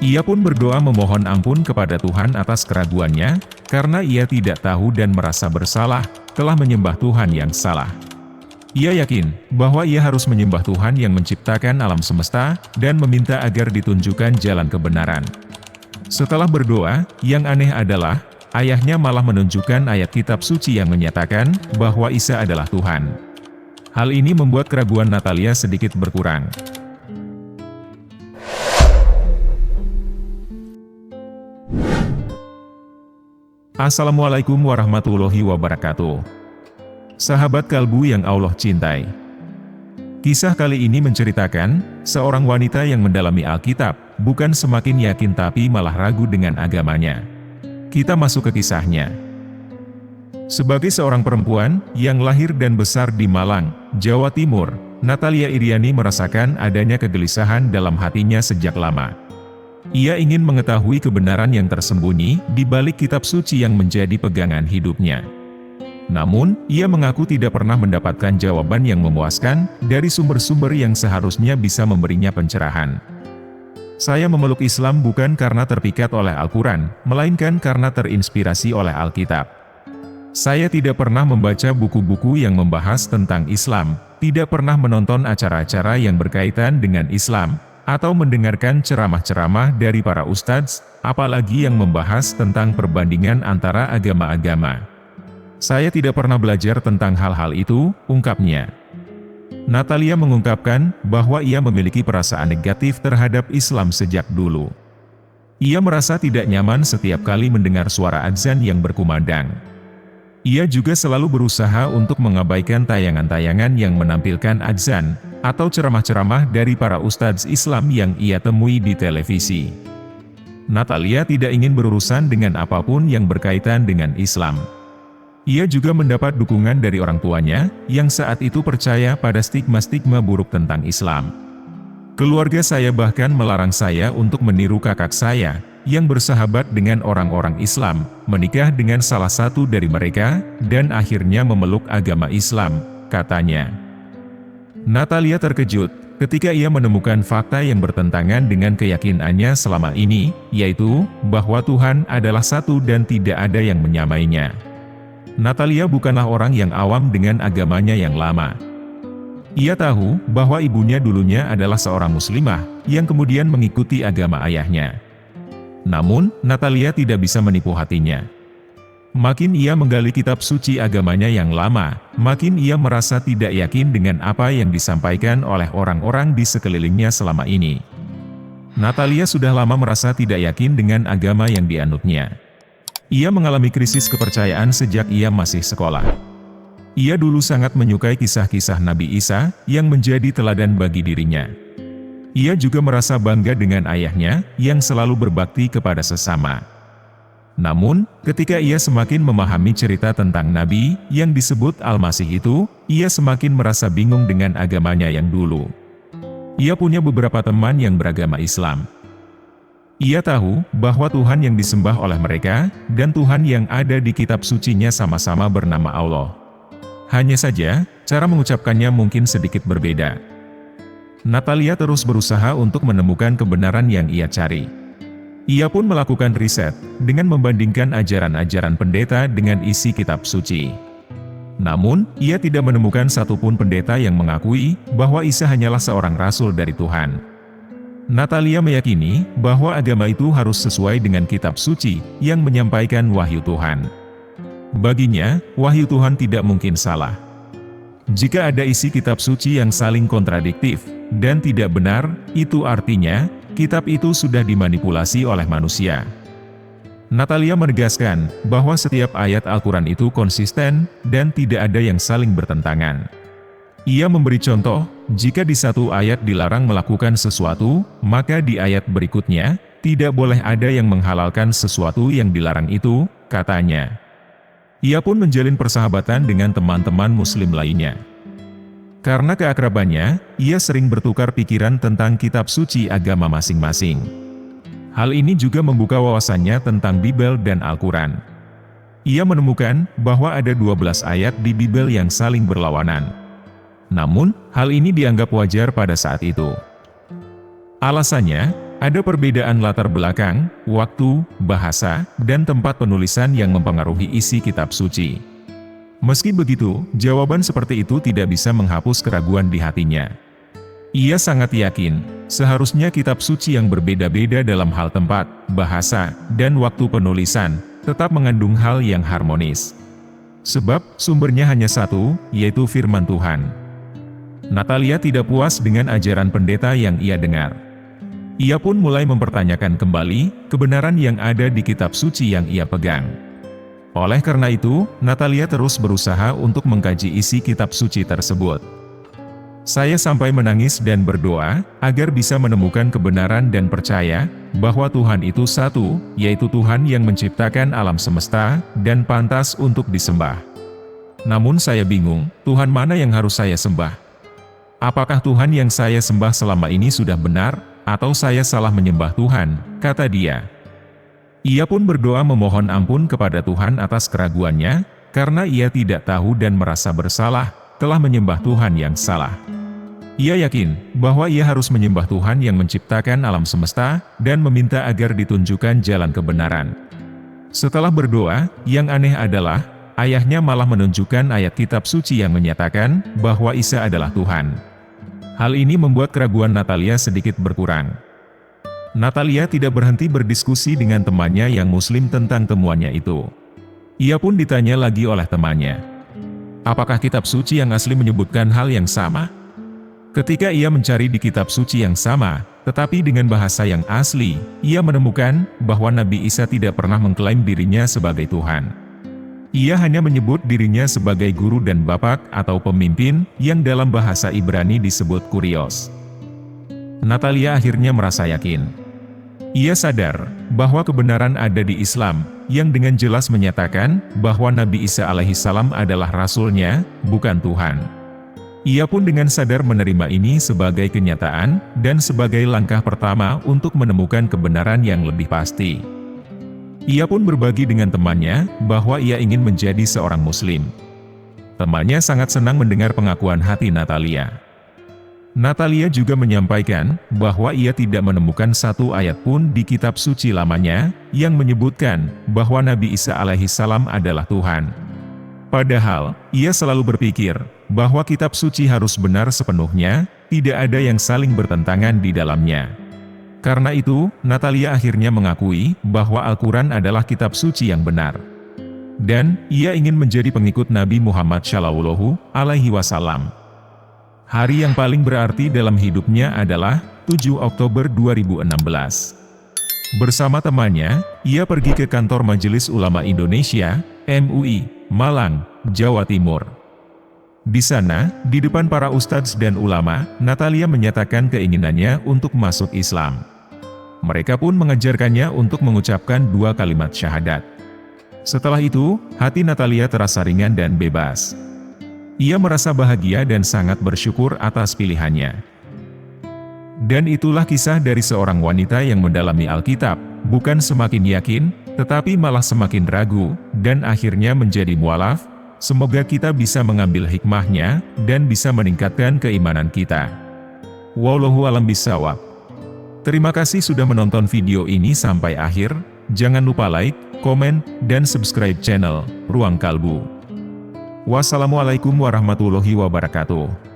Ia pun berdoa memohon ampun kepada Tuhan atas keraguannya, karena ia tidak tahu dan merasa bersalah, telah menyembah Tuhan yang salah. Ia yakin bahwa ia harus menyembah Tuhan yang menciptakan alam semesta, dan meminta agar ditunjukkan jalan kebenaran. Setelah berdoa, yang aneh adalah, ayahnya malah menunjukkan ayat kitab suci yang menyatakan bahwa Isa adalah Tuhan. Hal ini membuat keraguan Natalia sedikit berkurang. Assalamualaikum warahmatullahi wabarakatuh. Sahabat kalbu yang Allah cintai. Kisah kali ini menceritakan, seorang wanita yang mendalami Alkitab, bukan semakin yakin tapi malah ragu dengan agamanya. Kita masuk ke kisahnya. Sebagai seorang perempuan, yang lahir dan besar di Malang, Jawa Timur, Natalia Iriani merasakan adanya kegelisahan dalam hatinya sejak lama. Ia ingin mengetahui kebenaran yang tersembunyi di balik kitab suci yang menjadi pegangan hidupnya. Namun, ia mengaku tidak pernah mendapatkan jawaban yang memuaskan dari sumber-sumber yang seharusnya bisa memberinya pencerahan. Saya memeluk Islam bukan karena terpikat oleh Al-Quran, melainkan karena terinspirasi oleh Alkitab. Saya tidak pernah membaca buku-buku yang membahas tentang Islam, tidak pernah menonton acara-acara yang berkaitan dengan Islam, atau mendengarkan ceramah-ceramah dari para ustadz, apalagi yang membahas tentang perbandingan antara agama-agama. Saya tidak pernah belajar tentang hal-hal itu, ungkapnya. Natalia mengungkapkan bahwa ia memiliki perasaan negatif terhadap Islam sejak dulu. Ia merasa tidak nyaman setiap kali mendengar suara adzan yang berkumandang. Ia juga selalu berusaha untuk mengabaikan tayangan-tayangan yang menampilkan adzan, atau ceramah-ceramah dari para ustadz Islam yang ia temui di televisi. Natalia tidak ingin berurusan dengan apapun yang berkaitan dengan Islam. Ia juga mendapat dukungan dari orang tuanya, yang saat itu percaya pada stigma-stigma buruk tentang Islam. Keluarga saya bahkan melarang saya untuk meniru kakak saya, yang bersahabat dengan orang-orang Islam, menikah dengan salah satu dari mereka, dan akhirnya memeluk agama Islam, katanya. Natalia terkejut ketika ia menemukan fakta yang bertentangan dengan keyakinannya selama ini, yaitu bahwa Tuhan adalah satu dan tidak ada yang menyamainya. Natalia bukanlah orang yang awam dengan agamanya yang lama. Ia tahu bahwa ibunya dulunya adalah seorang muslimah yang kemudian mengikuti agama ayahnya. Namun, Natalia tidak bisa menipu hatinya. Makin ia menggali kitab suci agamanya yang lama, makin ia merasa tidak yakin dengan apa yang disampaikan oleh orang-orang di sekelilingnya selama ini. Natalia sudah lama merasa tidak yakin dengan agama yang dianutnya. Ia mengalami krisis kepercayaan sejak ia masih sekolah. Ia dulu sangat menyukai kisah-kisah Nabi Isa yang menjadi teladan bagi dirinya. Ia juga merasa bangga dengan ayahnya yang selalu berbakti kepada sesama. Namun, ketika ia semakin memahami cerita tentang Nabi yang disebut Al-Masih itu, ia semakin merasa bingung dengan agamanya yang dulu. Ia punya beberapa teman yang beragama Islam. Ia tahu bahwa Tuhan yang disembah oleh mereka, dan Tuhan yang ada di kitab sucinya sama-sama bernama Allah. Hanya saja, cara mengucapkannya mungkin sedikit berbeda. Natalia terus berusaha untuk menemukan kebenaran yang ia cari. Ia pun melakukan riset, dengan membandingkan ajaran-ajaran pendeta dengan isi kitab suci. Namun, ia tidak menemukan satupun pendeta yang mengakui bahwa Isa hanyalah seorang rasul dari Tuhan. Natalia meyakini bahwa agama itu harus sesuai dengan kitab suci yang menyampaikan wahyu Tuhan. Baginya, wahyu Tuhan tidak mungkin salah. Jika ada isi kitab suci yang saling kontradiktif dan tidak benar, itu artinya kitab itu sudah dimanipulasi oleh manusia. Natalia menegaskan bahwa setiap ayat Al-Quran itu konsisten dan tidak ada yang saling bertentangan. Ia memberi contoh, jika di satu ayat dilarang melakukan sesuatu, maka di ayat berikutnya, tidak boleh ada yang menghalalkan sesuatu yang dilarang itu, katanya. Ia pun menjalin persahabatan dengan teman-teman muslim lainnya. Karena keakrabannya, ia sering bertukar pikiran tentang kitab suci agama masing-masing. Hal ini juga membuka wawasannya tentang Bible dan Al-Quran. Ia menemukan bahwa ada 12 ayat di Bible yang saling berlawanan. Namun, hal ini dianggap wajar pada saat itu. Alasannya, Ada perbedaan latar belakang, waktu, bahasa, dan tempat penulisan yang mempengaruhi isi kitab suci. Meski begitu, jawaban seperti itu tidak bisa menghapus keraguan di hatinya. Ia sangat yakin, seharusnya kitab suci yang berbeda-beda dalam hal tempat, bahasa, dan waktu penulisan, tetap mengandung hal yang harmonis. Sebab, sumbernya hanya satu, yaitu firman Tuhan. Natalia tidak puas dengan ajaran pendeta yang ia dengar. Ia pun mulai mempertanyakan kembali kebenaran yang ada di kitab suci yang ia pegang. Oleh karena itu, Natalia terus berusaha untuk mengkaji isi kitab suci tersebut. Saya sampai menangis dan berdoa agar bisa menemukan kebenaran dan percaya bahwa Tuhan itu satu, yaitu Tuhan yang menciptakan alam semesta dan pantas untuk disembah. Namun saya bingung, Tuhan mana yang harus saya sembah? Apakah Tuhan yang saya sembah selama ini sudah benar? Atau saya salah menyembah Tuhan, kata dia. Ia pun berdoa memohon ampun kepada Tuhan atas keraguannya, karena ia tidak tahu dan merasa bersalah, telah menyembah Tuhan yang salah. Ia yakin bahwa ia harus menyembah Tuhan yang menciptakan alam semesta, dan meminta agar ditunjukkan jalan kebenaran. Setelah berdoa, yang aneh adalah, ayahnya malah menunjukkan ayat kitab suci yang menyatakan bahwa Isa adalah Tuhan. Hal ini membuat keraguan Natalia sedikit berkurang. Natalia tidak berhenti berdiskusi dengan temannya yang muslim tentang temuannya itu. Ia pun ditanya lagi oleh temannya. Apakah kitab suci yang asli menyebutkan hal yang sama? Ketika ia mencari di kitab suci yang sama, tetapi dengan bahasa yang asli, ia menemukan bahwa Nabi Isa tidak pernah mengklaim dirinya sebagai Tuhan. Ia hanya menyebut dirinya sebagai guru dan bapak atau pemimpin yang dalam bahasa Ibrani disebut Kurios. Natalia akhirnya merasa yakin. Ia sadar bahwa kebenaran ada di Islam yang dengan jelas menyatakan bahwa Nabi Isa alaihissalam adalah rasulnya, bukan Tuhan. Ia pun dengan sadar menerima ini sebagai kenyataan dan sebagai langkah pertama untuk menemukan kebenaran yang lebih pasti. Ia pun berbagi dengan temannya bahwa ia ingin menjadi seorang muslim. Temannya sangat senang mendengar pengakuan hati Natalia. Natalia juga menyampaikan bahwa ia tidak menemukan satu ayat pun di kitab suci lamanya yang menyebutkan bahwa Nabi Isa alaihissalam adalah Tuhan. Padahal, ia selalu berpikir bahwa kitab suci harus benar sepenuhnya, tidak ada yang saling bertentangan di dalamnya. Karena itu, Natalia akhirnya mengakui bahwa Al-Quran adalah kitab suci yang benar. Dan, ia ingin menjadi pengikut Nabi Muhammad Shallallahu Alaihi Wasallam. Hari yang paling berarti dalam hidupnya adalah 7 Oktober 2016. Bersama temannya, ia pergi ke kantor Majelis Ulama Indonesia, MUI, Malang, Jawa Timur. Di sana, di depan para ustadz dan ulama, Natalia menyatakan keinginannya untuk masuk Islam. Mereka pun mengajarkannya untuk mengucapkan 2 kalimat syahadat. Setelah itu, hati Natalia terasa ringan dan bebas. Ia merasa bahagia dan sangat bersyukur atas pilihannya. Dan itulah kisah dari seorang wanita yang mendalami Alkitab, bukan semakin yakin, tetapi malah semakin ragu, dan akhirnya menjadi mualaf. Semoga kita bisa mengambil hikmahnya, dan bisa meningkatkan keimanan kita. Wallahu a'lam bishawab. Terima kasih sudah menonton video ini sampai akhir. Jangan lupa like, komen, dan subscribe channel Ruang Kalbu. Wassalamualaikum warahmatullahi wabarakatuh.